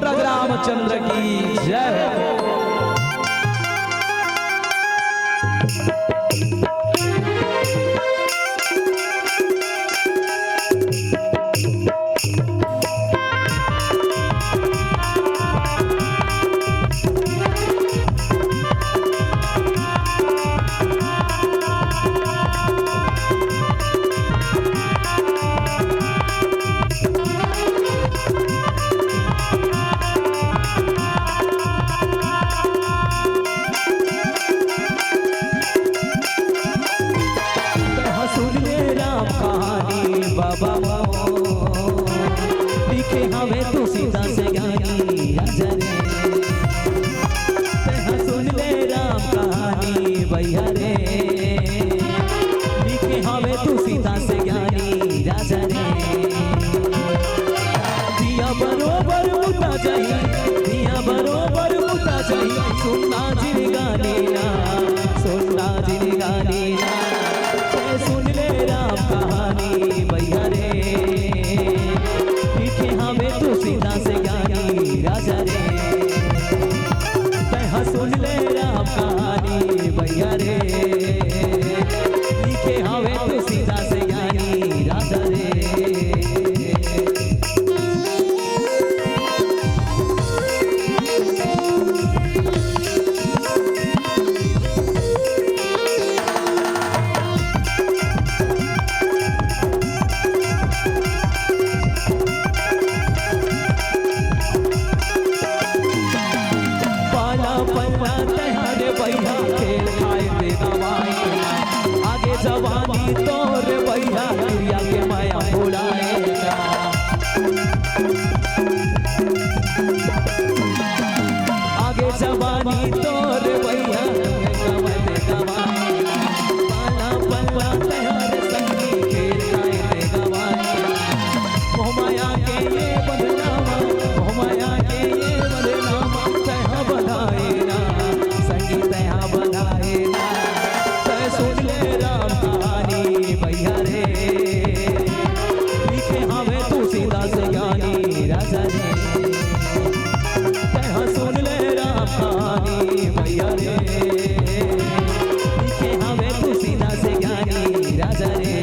रामचंद्र की जय। लिखे हमें तू सीता से ज्ञानी राजा रे, सुन ले राम कहानी भैया रे। लिखे हमें तू सीता से ज्ञानी राजा रे। दिया बरोबर मुता जाई, दिया बरोबर मुता जाई, सुनना जिन गाने ना, सुनना जिन गाने ना। सुन ले राम कहानी भैया रे। लिखे हमें तू सीता से ज्ञानी राजा रे। सुन ले राम कहानी भैया रे। लिखे हमें तू सीता से ज्ञानी राजा रे। आगे जवानी तोर भैया दुनिया के माया भुलाएगा। आगे जवानी तोर भैया पाला पलवा तैयार संगी खेल खाए गवाएगा। माया के ये बदनामा, माया के ये बदनामा, तैहा बधाएगा संगी तैहा बधाएगा। सुन ले राम कहानी भैया रे। लिखे हमें तू सीता से ज्ञानी राजा रे। सुन ले राम कहानी भैया रे। लिखे हमें तू सीता से ज्ञानी राजा रे।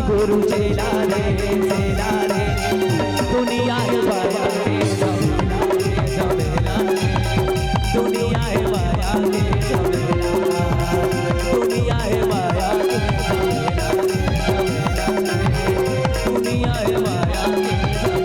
गुरु चेला रे दुनिया है बाया के झमेला, दुनिया है बाया के झमेला, दुनिया है बाया के झमेला, दुनिया है बाया के झमेला।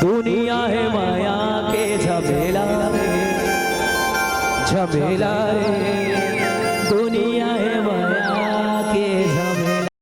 दुनिया है माया के झमेला रे, झमेला रे।